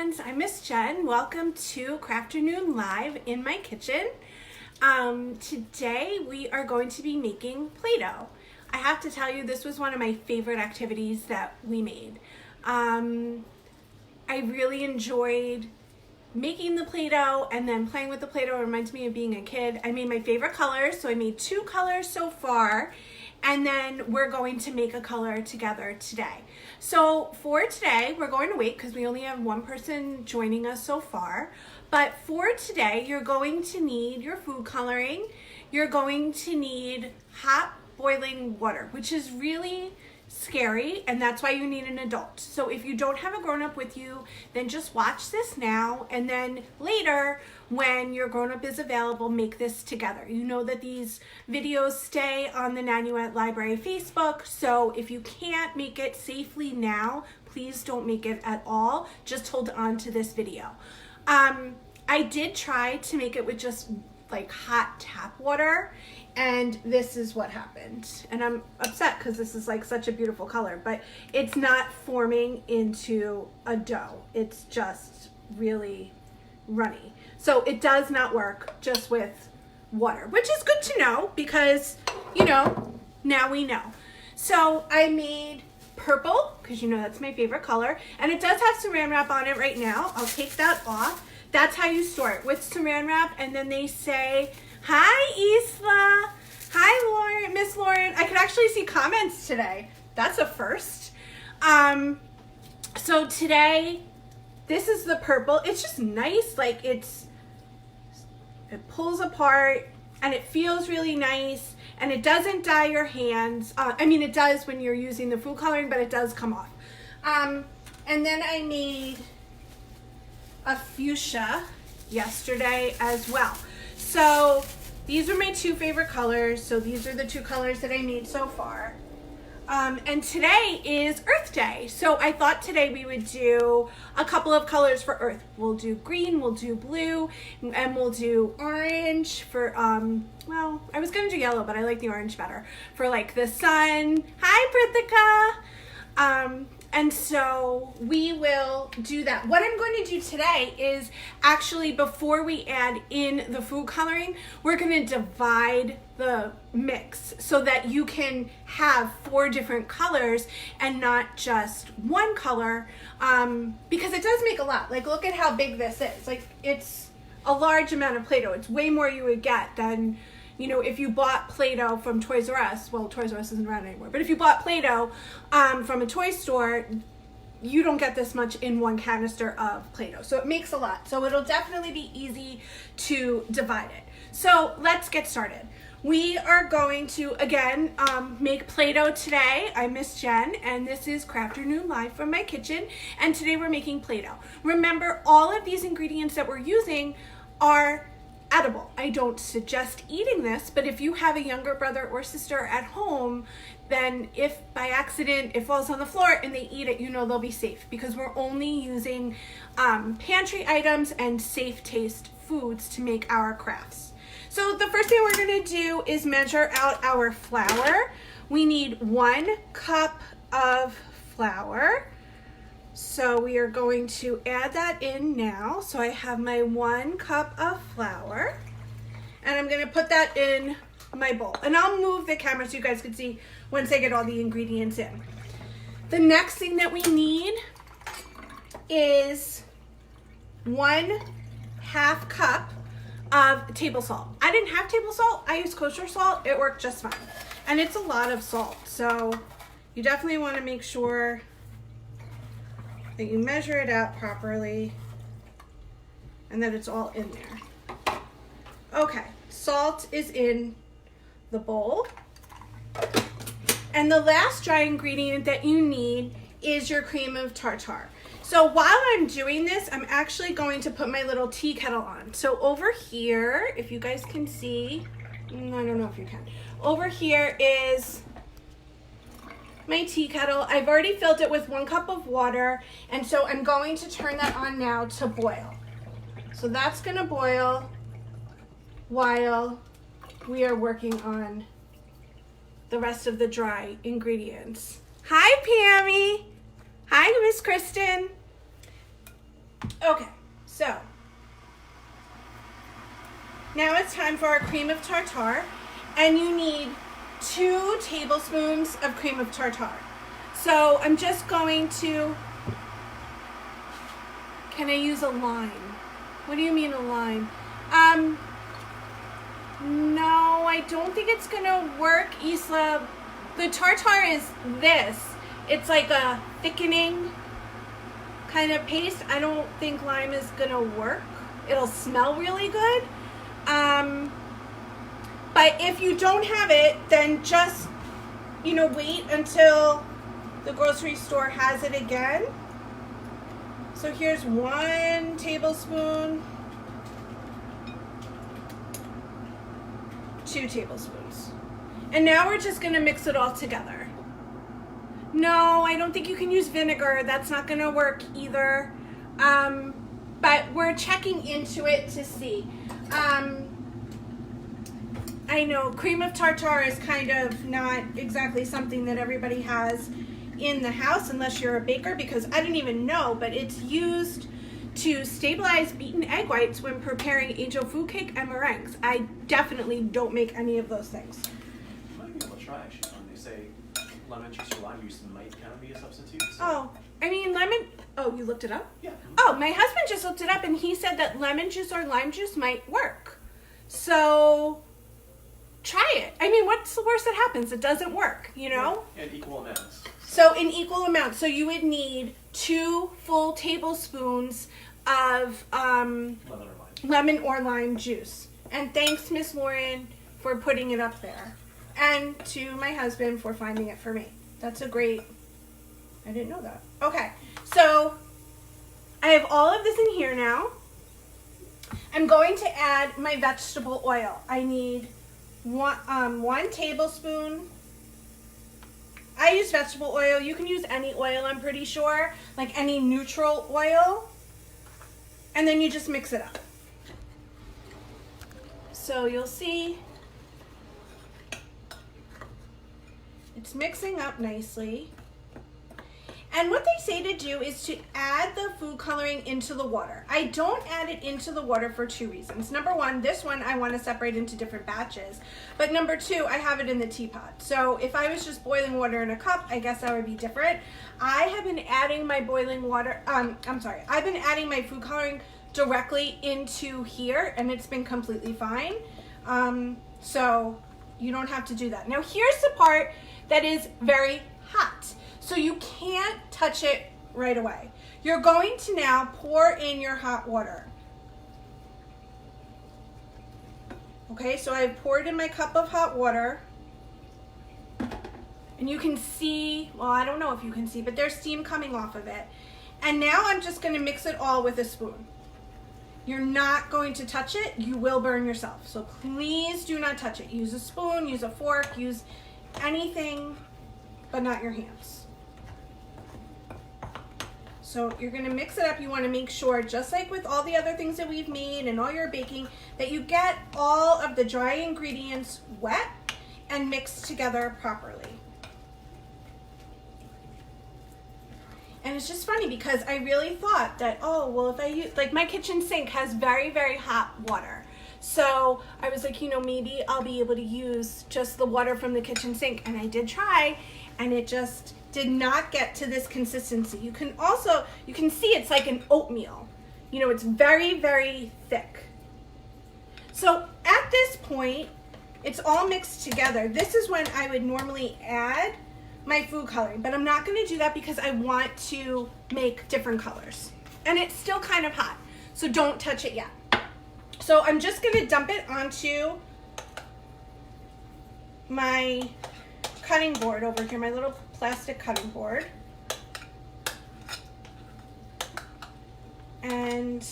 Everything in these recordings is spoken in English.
friends, I'm Miss Jen. Welcome to Crafternoon Live in my kitchen. Today we are going to be making Play-Doh. I have to tell you, this was one of my favorite activities that we made. I really enjoyed making the Play-Doh and then playing with the Play-Doh. It reminds me of being a kid. I made my favorite colors, so I made 2 colors so far, and then we're going to make a color together today. So for today, we're going to wait because we only have one person joining us so far. But for today, you're going to need your food coloring. You're going to need hot boiling water, which is really scary, and that's why you need an adult. So if you don't have a grown-up with you, then just watch this now, and then later when your grown-up is available, make this together. You know that these videos stay on the Nanuet Library Facebook, so if you can't make it safely now, please don't make it at all. Just hold on to this video. I did try to make it with just like hot tap water, and this is what happened. And I'm upset because this is like such a beautiful color, but it's not forming into a dough. It's just really runny. So it does not work just with water, which is good to know because, you know, now we know. So I made purple because you know that's my favorite color, and it does have saran wrap on it right now. I'll take that off. That's how you store it, with saran wrap, and then they say, "Hi, Isla. Hi, Lauren, Miss Lauren." I could actually see comments today. That's a first. So today, this is the purple. It's just nice. Like it pulls apart, and it feels really nice, and it doesn't dye your hands. I mean, it does when you're using the food coloring, but it does come off. And then I made a fuchsia yesterday as well. So these are my 2 favorite colors. So these are the 2 colors that I made so far. And today is Earth Day. So I thought today we would do a couple of colors for Earth. We'll do green, we'll do blue, and we'll do orange for, well, I was gonna do yellow, but I like the orange better, for like the sun. Hi, Prithika. And so we will do that. What I'm going to do today is actually, before we add in the food coloring, we're going to divide the mix so that you can have 4 different colors and not just one color, because it does make a lot. Like, look at how big this is. Like, it's a large amount of Play-Doh. It's way more you would get than, you know, if you bought Play-Doh from Toys R Us. Well, Toys R Us isn't around anymore, but if you bought Play-Doh from a toy store, you don't get this much in one canister of Play-Doh. So it makes a lot. So it'll definitely be easy to divide it. So let's get started. We are going to, again, make Play-Doh today. I'm Miss Jen, and this is Crafternoon Live from my kitchen, and today we're making Play-Doh. Remember, all of these ingredients that we're using are edible. I don't suggest eating this, but if you have a younger brother or sister at home, then if by accident it falls on the floor and they eat it, you know they'll be safe, because we're only using pantry items and safe taste foods to make our crafts. So the first thing we're going to do is measure out our flour. We need 1 cup of flour. So we are going to add that in now. So I have my 1 cup of flour, and I'm going to put that in my bowl. And I'll move the camera so you guys can see once I get all the ingredients in. The next thing that we need is 1/2 cup of table salt. I didn't have table salt. I used kosher salt. It worked just fine. And it's a lot of salt, so you definitely want to make sure that you measure it out properly and that it's all in there. Okay, salt is in the bowl. And the last dry ingredient that you need is your cream of tartar. So while I'm doing this, I'm actually going to put my little tea kettle on. So over here, if you guys can see, I don't know if you can, over here is my tea kettle. I've already filled it with 1 cup of water, and so I'm going to turn that on now to boil. So that's going to boil while we are working on the rest of the dry ingredients. Hi, Pammy. Hi, Miss Kristen. Okay, so now it's time for our cream of tartar, and you need 2 tablespoons of cream of tartar. So I'm just going to, can I use a line? What do you mean a line? No, I don't think it's gonna work, Isla. The tartar is this. It's like a thickening kind of paste. I don't think lime is gonna work. It'll smell really good. But if you don't have it, then just, wait until the grocery store has it again. So here's 1 tablespoon, 2 tablespoons. And now we're just gonna mix it all together. No, I don't think you can use vinegar. That's not gonna work either. But we're checking into it to see. I know cream of tartar is kind of not exactly something that everybody has in the house unless you're a baker, because I didn't even know, but it's used to stabilize beaten egg whites when preparing angel food cake and meringues. I definitely don't make any of those things. You might be able to try actually when they say lemon juice or lime juice might kind of be a substitute. So. Oh, I mean lemon. Oh, you looked it up? Yeah. Oh, my husband just looked it up and he said that lemon juice or lime juice might work. So try it. I mean, what's the worst that happens? It doesn't work, Yeah, in equal amounts. So in equal amounts. So you would need 2 full tablespoons of lemon or lime juice. And thanks, Miss Lauren, for putting it up there. And to my husband for finding it for me. That's a great, I didn't know that. Okay, so I have all of this in here now. I'm going to add my vegetable oil. I need 1 tablespoon. I use vegetable oil. You can use any oil, I'm pretty sure, like any neutral oil. And then you just mix it up. So you'll see it's mixing up nicely. And what they say to do is to add the food coloring into the water. I don't add it into the water for 2 reasons. Number 1, this one I want to separate into different batches. But number 2, I have it in the teapot. So if I was just boiling water in a cup, I guess that would be different. I have been adding my boiling water, I've been adding my food coloring directly into here and it's been completely fine. So you don't have to do that. Now here's the part that is very hot. So you can't touch it right away. You're going to now pour in your hot water. Okay, so I've poured in my cup of hot water. And you can see, well, I don't know if you can see, but there's steam coming off of it. And now I'm just gonna mix it all with a spoon. You're not going to touch it, you will burn yourself. So please do not touch it. Use a spoon, use a fork, use anything, but not your hands. So you're gonna mix it up. You wanna make sure, just like with all the other things that we've made and all your baking, that you get all of the dry ingredients wet and mixed together properly. And it's just funny because I really thought that, oh, well, if I use, like my kitchen sink has very, very hot water. So I was like, maybe I'll be able to use just the water from the kitchen sink. And I did try, and it just did not get to this consistency. You can see it's like an oatmeal. It's very, very thick. So at this point, it's all mixed together. This is when I would normally add my food coloring, but I'm not gonna do that because I want to make different colors. And it's still kind of hot, so don't touch it yet. So I'm just gonna dump it onto my cutting board over here, my little plastic cutting board. And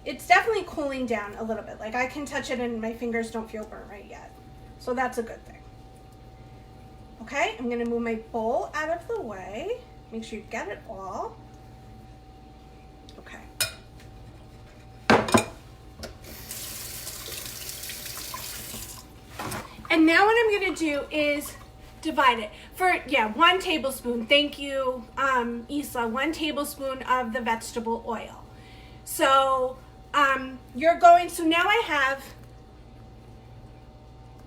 it's definitely cooling down a little bit. Like I can touch it and my fingers don't feel burnt right yet. So that's a good thing. Okay, I'm gonna move my bowl out of the way. Make sure you get it all. Okay. And now what I'm gonna do is divide it. For, yeah, 1 tablespoon. Thank you, Isla. 1 tablespoon of the vegetable oil. So so now I have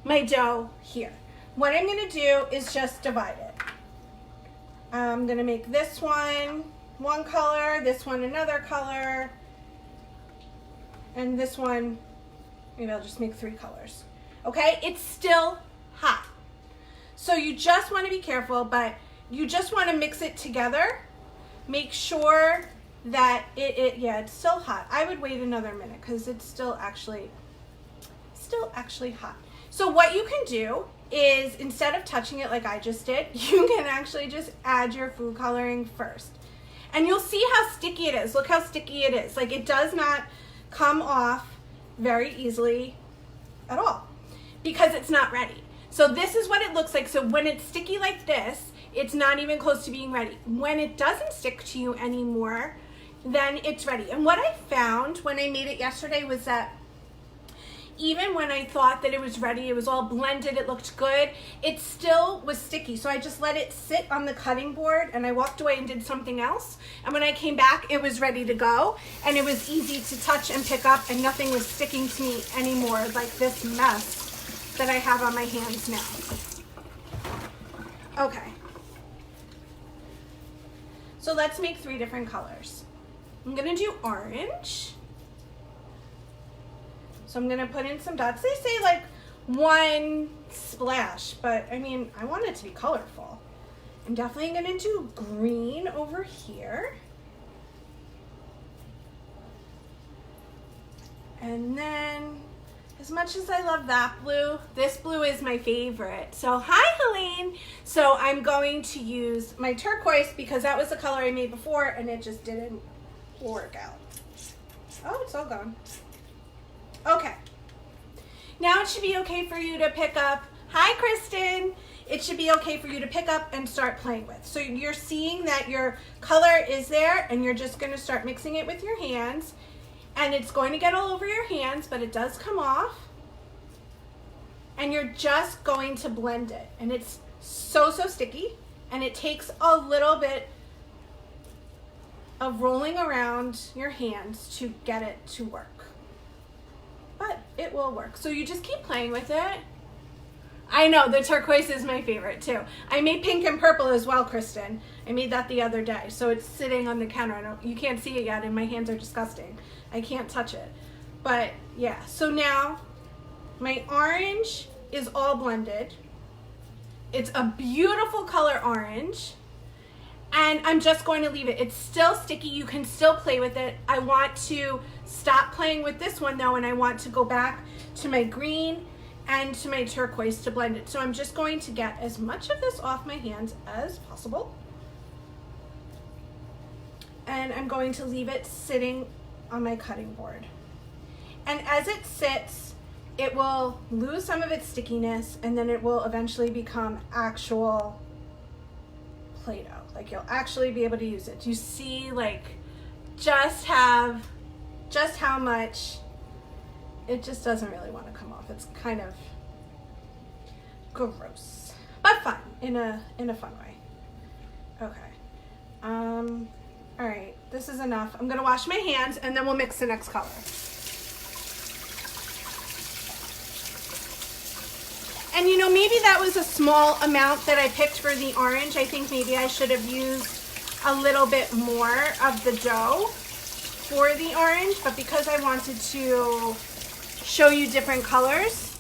my dough here. What I'm going to do is just divide it. I'm going to make this one color, this one another color, and this one, maybe I'll just make 3 colors. Okay, it's still hot. So you just want to be careful, but you just want to mix it together. Make sure that it's still hot. I would wait another minute because it's still actually hot. So what you can do is, instead of touching it like I just did, you can actually just add your food coloring first. And you'll see how sticky it is. Look how sticky it is. Like, it does not come off very easily at all because it's not ready. So this is what it looks like. So when it's sticky like this, it's not even close to being ready. When it doesn't stick to you anymore, then it's ready. And what I found when I made it yesterday was that even when I thought that it was ready, it was all blended, it looked good, it still was sticky. So I just let it sit on the cutting board and I walked away and did something else. And when I came back, it was ready to go and it was easy to touch and pick up and nothing was sticking to me anymore like this mess that I have on my hands now. Okay. So let's make 3 different colors. I'm gonna do orange. So I'm gonna put in some dots. They say like 1 splash, but I mean, I want it to be colorful. I'm definitely gonna do green over here. And then, as much as I love that blue, this blue is my favorite. So hi, Helene. So I'm going to use my turquoise because that was the color I made before and it just didn't work out. Oh, it's all gone. Okay, now it should be okay for you to pick up, hi Kristen, it should be okay for you to pick up and start playing with. So you're seeing that your color is there and you're just gonna start mixing it with your hands and it's going to get all over your hands, but it does come off and you're just going to blend it. And it's so sticky and it takes a little bit of rolling around your hands to get it to work. But it will work. So you just keep playing with it. I know, the turquoise is my favorite too. I made pink and purple as well, Kristen. I made that the other day. So it's sitting on the counter. You can't see it yet and my hands are disgusting. I can't touch it. But yeah, so now my orange is all blended. It's a beautiful color orange. And I'm just going to leave it. It's still sticky. You can still play with it. I want to stop playing with this one though, and I want to go back to my green and to my turquoise to blend it. So I'm just going to get as much of this off my hands as possible. And I'm going to leave it sitting on my cutting board. And as it sits, it will lose some of its stickiness and then it will eventually become actual Play-Doh. Like you'll actually be able to use it. Do you see like just how much it just doesn't really want to come off. It's kind of gross, but fun in a fun way. Okay. All right, this is enough. I'm gonna wash my hands and then we'll mix the next color. And you know, maybe that was a small amount that I picked for the orange. I think maybe I should have used a little bit more of the dough for the orange, but because I wanted to show you different colors,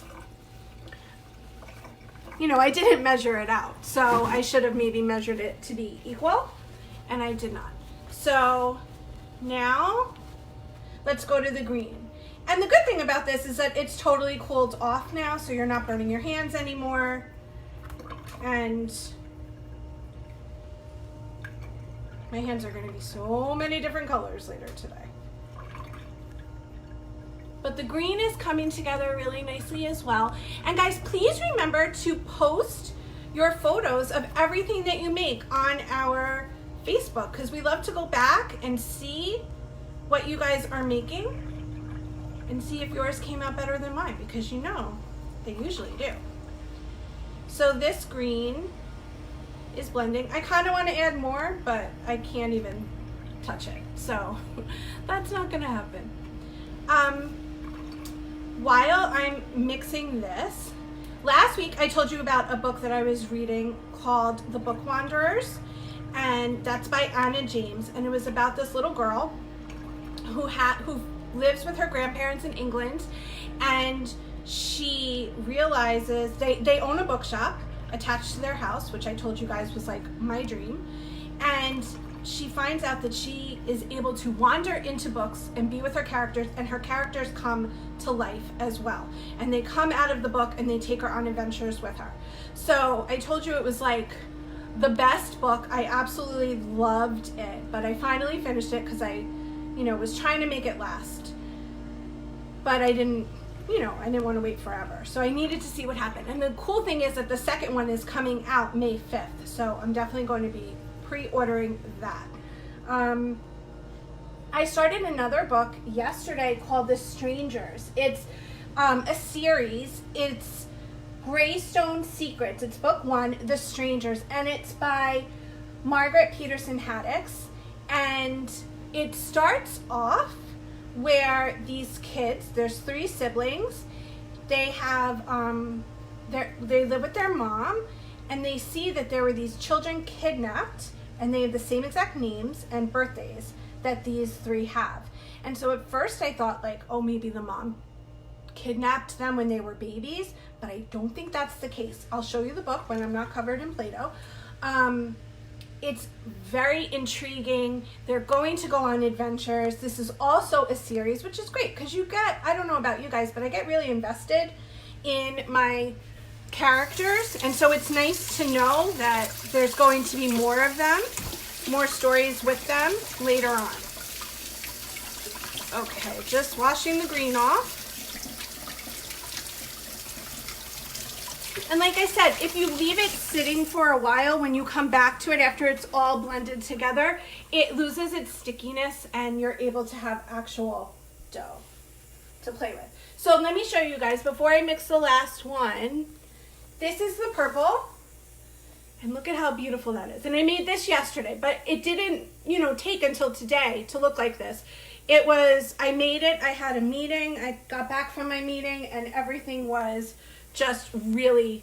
you know, I didn't measure it out. So I should have maybe measured it to be equal, and I did not. So now let's go to the green. And the good thing about this is that it's totally cooled off now, so you're not burning your hands anymore. And my hands are going to be so many different colors later today. But the green is coming together really nicely as well. And guys, please remember to post your photos of everything that you make on our Facebook, because we love to go back and see what you guys are making and see if yours came out better than mine, because you know they usually do. So this green is blending. I kind of want to add more, but I can't even touch it. So that's not going to happen. While I'm mixing this, last week I told you about a book that I was reading called The Book Wanderers, and that's by Anna James, and it was about this little girl who lives with her grandparents in England, and she realizes they own a bookshop attached to their house, which I told you guys was like my dream, and she finds out that she is able to wander into books and be with her characters, and her characters come to life as well. And they come out of the book and they take her on adventures with her. So I told you it was like the best book. I absolutely loved it, but I finally finished it because I, was trying to make it last. But I didn't want to wait forever. So I needed to see what happened. And the cool thing is that the second one is coming out May 5th. So I'm definitely going to be pre-ordering that. I started another book yesterday called The Strangers. It's a series. It's Greystone Secrets. It's book 1, The Strangers, and it's by Margaret Peterson Haddix. And it starts off where these kids, there's 3 siblings, they have they live with their mom, and they see that there were these children kidnapped, and they have the same exact names and birthdays that these 3 have. And so at first I thought like, oh, maybe the mom kidnapped them when they were babies, but I don't think that's the case. I'll show you the book when I'm not covered in Play-Doh. It's very intriguing. They're going to go on adventures. This is also a series, which is great because I don't know about you guys, but I get really invested in my characters, and so it's nice to know that there's going to be more of them, more stories with them later on. Okay, just washing the green off. And like I said, if you leave it sitting for a while, when you come back to it after it's all blended together, it loses its stickiness and you're able to have actual dough to play with. So let me show you guys before I mix the last one. This is the purple, and look at how beautiful that is. And I made this yesterday, but it didn't, take until today to look like this. I made it, I had a meeting, I got back from my meeting, and everything was just really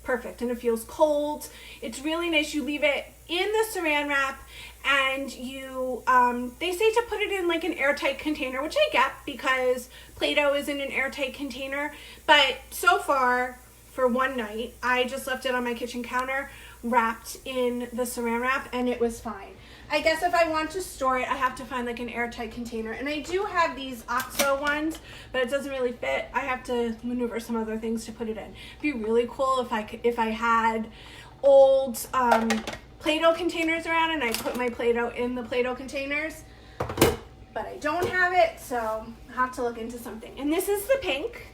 perfect. And it feels cold. It's really nice. You leave it in the saran wrap, and you, they say to put it in like an airtight container, which I get because Play-Doh is in an airtight container. But so far, for one night, I just left it on my kitchen counter wrapped in the saran wrap, and it was fine. I guess if I want to store it, I have to find like an airtight container. And I do have these OXO ones, but it doesn't really fit. I have to maneuver some other things to put it in. It'd be really cool if I had old Play-Doh containers around and I put my Play-Doh in the Play-Doh containers. But I don't have it, so I have to look into something. And this is the pink.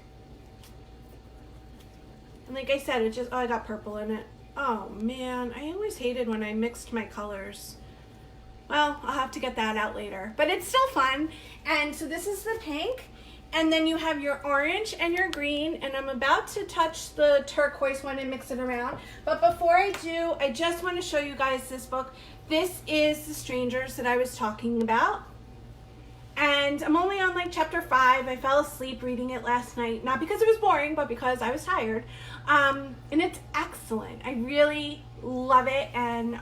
And like I said, I got purple in it. Oh man, I always hated when I mixed my colors. Well, I'll have to get that out later, but it's still fun. And so this is the pink, and then you have your orange and your green, and I'm about to touch the turquoise one and mix it around. But before I do, I just want to show you guys this book. This is The Strangers that I was talking about. And I'm only on like chapter 5. I fell asleep reading it last night, not because it was boring, but because I was tired. And it's excellent. I really love it, and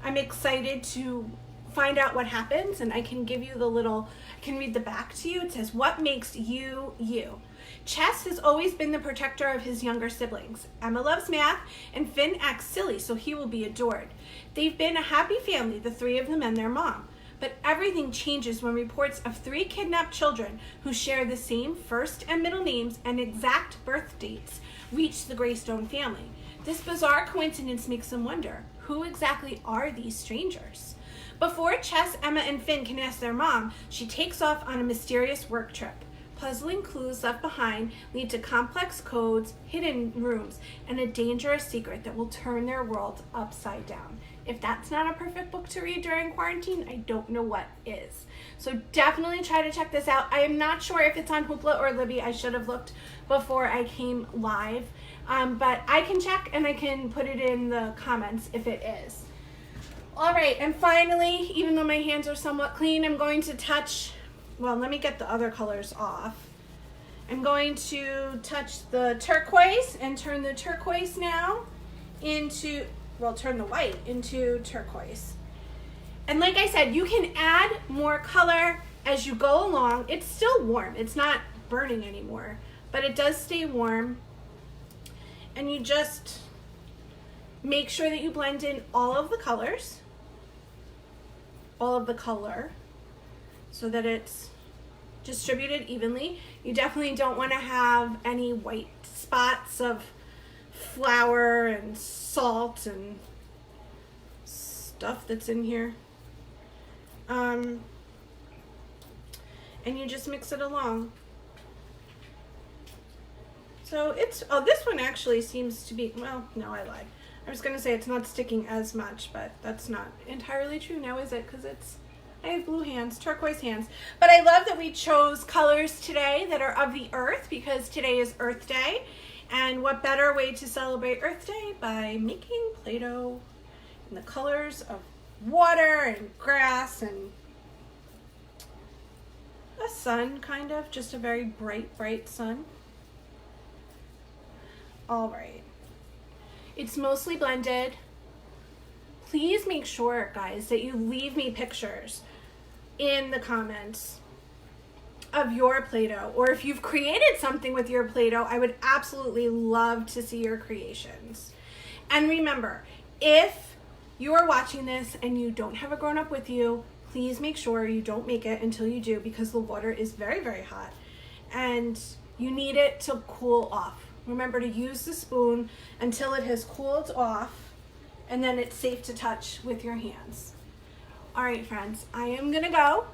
I'm excited to find out what happens, and I can give you I can read the back to you. It says, "What makes you, you?" Chess has always been the protector of his younger siblings. Emma loves math, and Finn acts silly, so he will be adored. They've been a happy family, the 3 of them and their mom. But everything changes when reports of 3 kidnapped children who share the same first and middle names and exact birth dates reach the Greystone family. This bizarre coincidence makes them wonder, who exactly are these strangers? Before Chess, Emma, and Finn can ask their mom, she takes off on a mysterious work trip. Puzzling clues left behind lead to complex codes, hidden rooms, and a dangerous secret that will turn their world upside down. If that's not a perfect book to read during quarantine, I don't know what is. So definitely try to check this out. I am not sure if it's on Hoopla or Libby. I should have looked before I came live. But I can check and I can put it in the comments if it is. All right, and finally, even though my hands are somewhat clean, I'm going to touch, well, let me get the other colors off. I'm going to touch the turquoise and turn the turquoise now into, well, turn the white into turquoise. And like I said, you can add more color as you go along. It's still warm. It's not burning anymore, but it does stay warm. And you just make sure that you blend in all of the colors, all of the color, so that it's distributed evenly. You definitely don't want to have any white spots of flour and salt and stuff that's in here. And you just mix it along. So it's, oh, this one actually seems to be, well, no, I lied. I was gonna say it's not sticking as much, but that's not entirely true now, is it? Because I have blue hands, turquoise hands. But I love that we chose colors today that are of the earth, because today is Earth Day. And what better way to celebrate Earth Day by making Play-Doh in the colors of water and grass and a sun, kind of, just a very bright, bright sun. All right. It's mostly blended. Please make sure, guys, that you leave me pictures in the comments of your Play-Doh, or if you've created something with your Play-Doh, I would absolutely love to see your creations. And remember, if you are watching this and you don't have a grown-up with you, please make sure you don't make it until you do, because the water is very, very hot and you need it to cool off. Remember to use the spoon until it has cooled off, and then it's safe to touch with your hands. All right, friends, I am gonna go.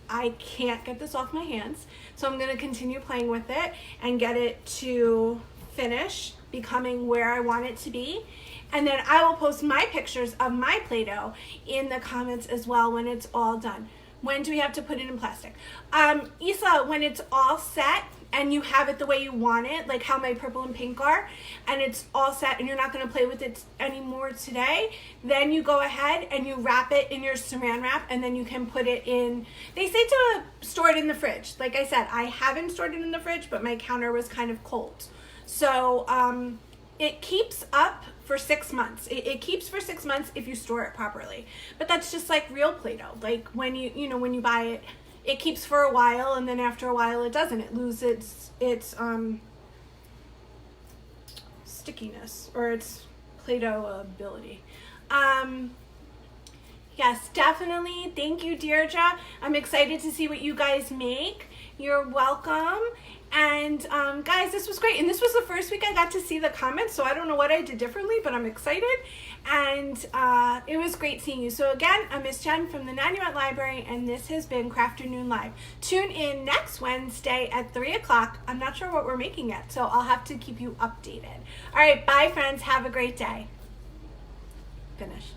I can't get this off my hands, so I'm gonna continue playing with it and get it to finish becoming where I want it to be. And then I will post my pictures of my Play-Doh in the comments as well when it's all done. When do we have to put it in plastic? Isa, when it's all set and you have it the way you want it, like how my purple and pink are, and it's all set and you're not gonna play with it anymore today, then you go ahead and you wrap it in your saran wrap, and then you can put it in, they say to store it in the fridge. Like I said, I haven't stored it in the fridge, but my counter was kind of cold. So it keeps up for 6 months. It keeps for 6 months if you store it properly. But that's just like real Play-Doh. Like when when you buy it, it keeps for a while, and then after a while it doesn't. It loses its stickiness, or its Play-Doh ability. Yes, definitely. Thank you, Deirdre. I'm excited to see what you guys make. You're welcome. And guys, this was great. And this was the first week I got to see the comments, so I don't know what I did differently, but I'm excited. And it was great seeing you. So again, I'm Miss Jen from the Nanuet Library, and this has been Crafternoon Live. Tune in next Wednesday at 3 o'clock. I'm not sure what we're making yet, so I'll have to keep you updated. All right, bye friends. Have a great day. Finish.